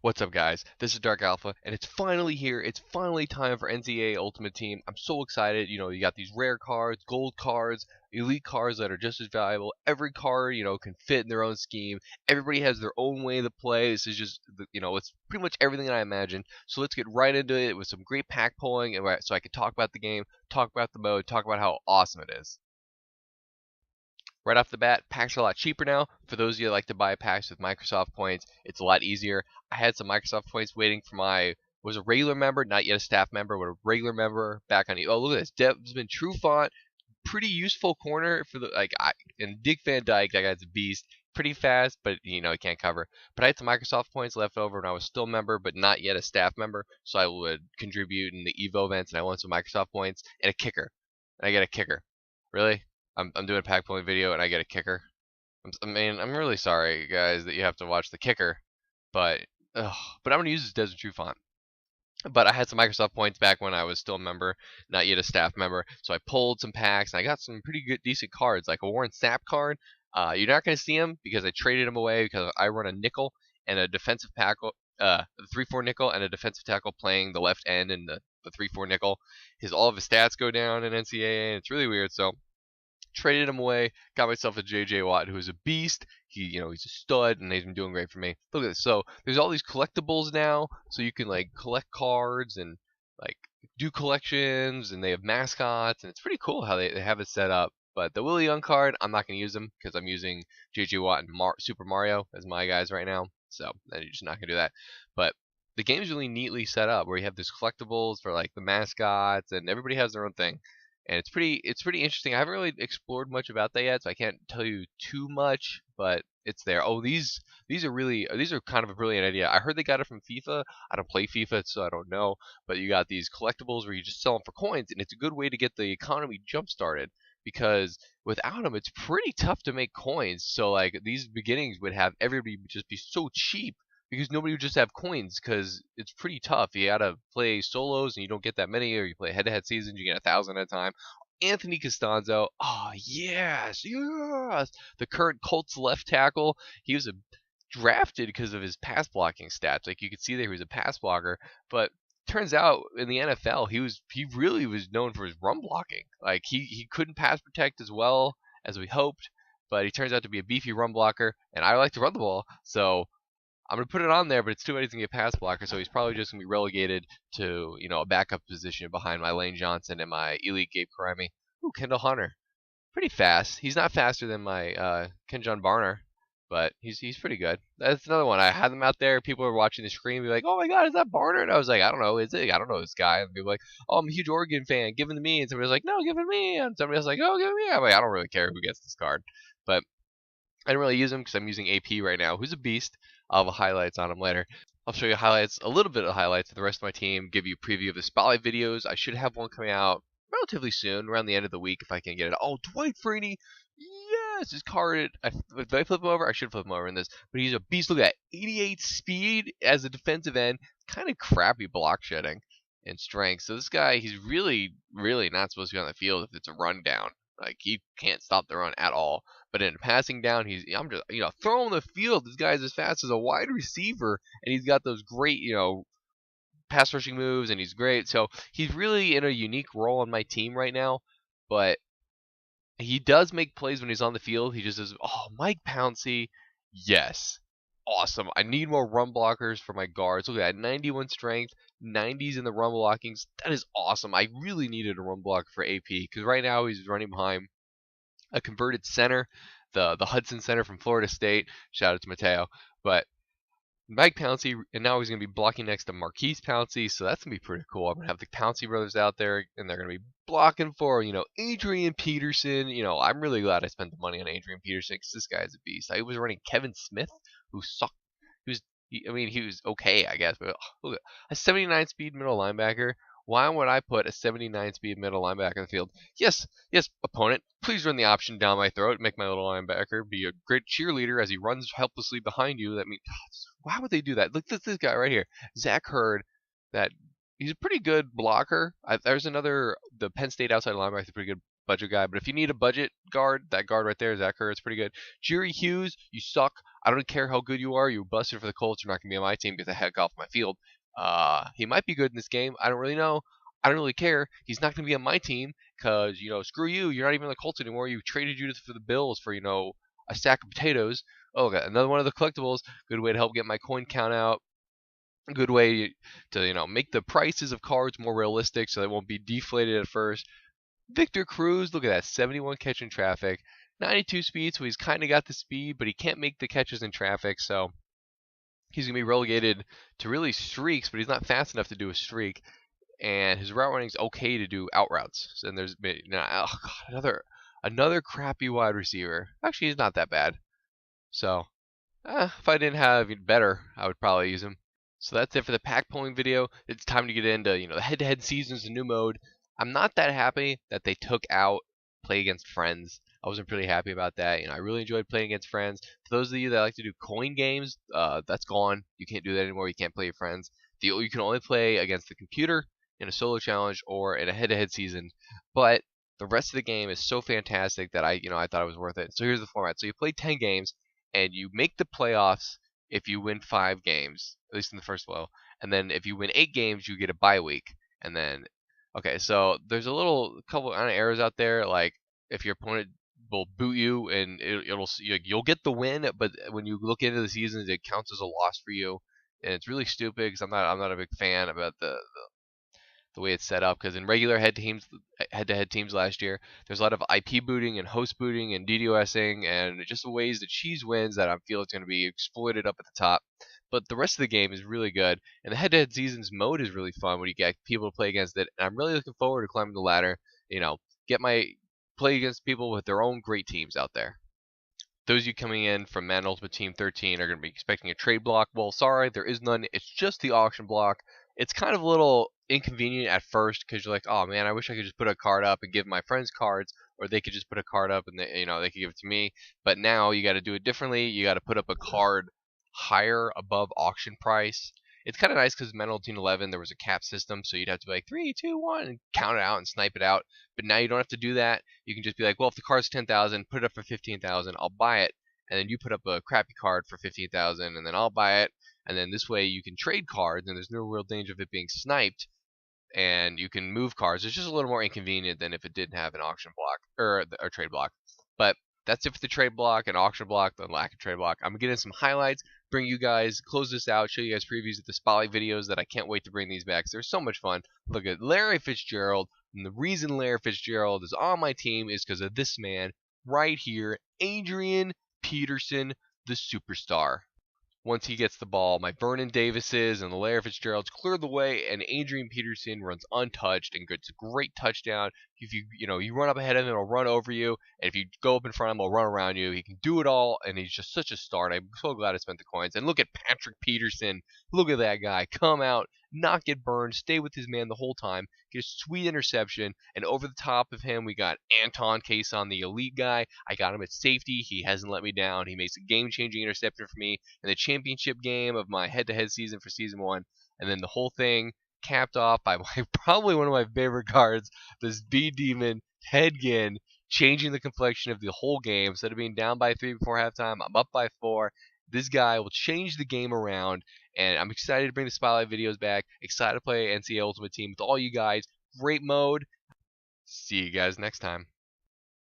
What's up, guys? This is DarkAlpha, and it's finally here. It's finally time for NCAA Ultimate Team. I'm so excited. You got these rare cards, gold cards, elite cards that are just as valuable. Every card, can fit in their own scheme. Everybody has their own way to play. This is just, it's pretty much everything that I imagined. So let's get right into it with some great pack pulling, and so I can talk about the game, talk about the mode, talk about how awesome it is. Right off the bat, packs are a lot cheaper now. For those of you that like to buy packs with Microsoft points, it's a lot easier. I had some Microsoft points waiting for was a regular member, not yet a staff member, but a regular member back on. Oh, look at this. Devsman True Font, pretty useful corner for and Dick Van Dyke, that guy's a beast. Pretty fast, but he can't cover. But I had some Microsoft points left over when I was still a member, but not yet a staff member, so I would contribute in the Evo events, and I won some Microsoft points and a kicker. And I get a kicker. Really? I'm doing a pack pulling video and I get a kicker. I'm really sorry, guys, that you have to watch the kicker, but I'm gonna use this Desert True Font. But I had some Microsoft points back when I was still a member, not yet a staff member. So I pulled some packs and I got some pretty good, decent cards, like a Warren Sapp card. You're not gonna see him because I traded him away because I run a nickel and a defensive tackle, 3-4 nickel and a defensive tackle playing the left end and the 3-4 nickel. All of his stats go down in NCAA, and it's really weird. So traded him away, got myself a J.J. Watt, who is a beast. He's a stud, and he's been doing great for me. Look at this. So there's all these collectibles now, so you can collect cards and do collections, and they have mascots, and it's pretty cool how they have it set up. But the Willie Young card, I'm not going to use them because I'm using J.J. Watt and Super Mario as my guys right now, so I'm just not going to do that. But the game's really neatly set up, where you have these collectibles for the mascots, and everybody has their own thing. And it's pretty interesting. I haven't really explored much about that yet, so I can't tell you too much, but it's there. Oh, these are kind of a brilliant idea. I heard they got it from FIFA. I don't play FIFA, so I don't know. But you got these collectibles where you just sell them for coins, and it's a good way to get the economy jump started, because without them, it's pretty tough to make coins. So these beginnings would have everybody just be so cheap, because nobody would just have coins, because it's pretty tough. You gotta play solos and you don't get that many, or you play head-to-head seasons, you get 1,000 at a time. Anthony Costanzo, oh yes, the current Colts left tackle. He was drafted because of his pass blocking stats. You could see there he was a pass blocker, but turns out in the NFL he really was known for his run blocking. He couldn't pass protect as well as we hoped, but he turns out to be a beefy run blocker, and I like to run the ball, so I'm going to put it on there, but it's too late. He's going to get a pass blocker, so he's probably just going to be relegated to, a backup position behind my Lane Johnson and my elite Gabe Carimi. Ooh, Kendall Hunter. Pretty fast. He's not faster than my Kenjon Barner, but he's pretty good. That's another one. I had them out there. People were watching the screen and be like, oh my god, is that Barner? And I was like, I don't know. Is it? I don't know this guy. And people were like, oh, I'm a huge Oregon fan. Give him to me. And somebody was like, no, give him to me. And somebody was like, oh, give him to me. I'm like, I don't really care who gets this card. But I don't really use him because I'm using AP right now, who's a beast. I'll have highlights on him later. I'll show you highlights, a little bit of highlights of the rest of my team, give you a preview of the spotlight videos. I should have one coming out relatively soon, around the end of the week if I can get it. Oh, Dwight Freeney, yes, his card. If I flip him over, I should flip him over in this, but he's a beast. Look at that, 88 speed as a defensive end, kind of crappy block shedding and strength. So this guy, he's really, really not supposed to be on the field if it's a run down. He can't stop the run at all. But in a passing down, I'm just throw him the field. This guy's as fast as a wide receiver, and he's got those great pass rushing moves, and he's great. So he's really in a unique role on my team right now. But he does make plays when he's on the field. He just says, "Oh, Mike Pouncey, yes, awesome. I need more run blockers for my guards. Look at that, 91 strength, 90s in the run blockings. That is awesome. I really needed a run blocker for AP because right now he's running behind a converted center, the Hudson Center from Florida State. Shout out to Mateo. But Mike Pouncey, and now he's going to be blocking next to Marquise Pouncey, so that's going to be pretty cool. I'm going to have the Pouncey brothers out there, and they're going to be blocking for, Adrian Peterson. I'm really glad I spent the money on Adrian Peterson because this guy is a beast. I was running Kevin Smith, who sucked. He was okay, I guess, but look, a 79 speed middle linebacker. Why would I put a 79 speed middle linebacker in the field? Yes, opponent, please run the option down my throat. Make my little linebacker be a great cheerleader as he runs helplessly behind you. Why would they do that? Look at this guy right here, Zach Hurd. He's a pretty good blocker. There's the Penn State outside linebacker, pretty good budget guy. But if you need a budget guard, that guard right there, Zach Ertz, pretty good. Jerry Hughes, you suck. I don't care how good you are. You busted for the Colts. You're not going to be on my team. Get the heck off my field. He might be good in this game. I don't really know. I don't really care. He's not going to be on my team because, screw you. You're not even on the Colts anymore. You traded Judith for the Bills for, a stack of potatoes. Oh, okay. Another one of the collectibles. Good way to help get my coin count out. A good way to, make the prices of cards more realistic so they won't be deflated at first. Victor Cruz, look at that. 71 catch in traffic. 92 speed, so he's kind of got the speed, but he can't make the catches in traffic, so he's going to be relegated to really streaks, but he's not fast enough to do a streak. And his route running is okay to do out routes. So, and there's been oh God, another crappy wide receiver. Actually, he's not that bad. So if I didn't have better, I would probably use him. So that's it for the pack pulling video. It's time to get into the head-to-head seasons, the new mode. I'm not that happy that they took out play against friends. I wasn't pretty happy about that. I really enjoyed playing against friends. For those of you that like to do coin games, that's gone. You can't do that anymore. You can't play your friends. You can only play against the computer in a solo challenge or in a head-to-head season, but the rest of the game is so fantastic that I thought it was worth it. So here's the format. So you play 10 games and you make the playoffs if you win 5 games, at least in the first flow, and then if you win 8 games, you get a bye week. And then, okay, so there's a couple of errors out there, like if your opponent will boot you and you'll get the win, but when you look into the seasons, it counts as a loss for you, and it's really stupid because I'm not a big fan about the way it's set up, because in regular head-to-head teams last year, there's a lot of IP booting and host booting and DDoSing and just the ways that cheese wins that I feel it's going to be exploited up at the top. But the rest of the game is really good, and the head-to-head seasons mode is really fun when you get people to play against it. And I'm really looking forward to climbing the ladder. Play against people with their own great teams out there. Those of you coming in from Madden Ultimate Team 13 are going to be expecting a trade block. Well, sorry, there is none. It's just the auction block. It's kind of a little inconvenient at first because you're like, oh man, I wish I could just put a card up and give my friends cards, or they could just put a card up and they could give it to me. But now you got to do it differently. You got to put up a card higher above auction price. It's kind of nice because Madden Ultimate Team 11 there was a cap system, so you'd have to be like 3, 2, 1 and count it out and snipe it out. But now you don't have to do that. You can just be like, well, if the card's 10,000, put it up for 15,000. I'll buy it, and then you put up a crappy card for 15,000, and then I'll buy it. And then this way you can trade cards, and there's no real danger of it being sniped, and you can move cards. It's just a little more inconvenient than if it didn't have an auction block or a trade block. But that's it for the trade block and auction block, the lack of trade block. I'm going to get in some highlights, close this out, show you guys previews of the spotlight videos that I can't wait to bring these back. They're so much fun. Look at Larry Fitzgerald, and the reason Larry Fitzgerald is on my team is because of this man right here, Adrian Peterson, the superstar. Once he gets the ball, my Vernon Davises and the Larry Fitzgeralds clear the way, and Adrian Peterson runs untouched and gets a great touchdown. If you run up ahead of him, he'll run over you, and if you go up in front of him, he'll run around you. He can do it all, and he's just such a star. And I'm so glad I spent the coins. And look at Patrick Peterson. Look at that guy. Come out, not get burned, stay with his man the whole time, get a sweet interception, and over the top of him, we got Anton Kayson, the elite guy. I got him at safety. He hasn't let me down. He makes a game-changing interception for me in the championship game of my head-to-head season for Season 1, and then the whole thing capped off by probably one of my favorite cards, this B-Demon Hedgin, changing the complexion of the whole game. Instead of being down by 3 before halftime, I'm up by 4. This guy will change the game around, and I'm excited to bring the spotlight videos back. Excited to play NCAA Ultimate Team with all you guys. Great mode. See you guys next time.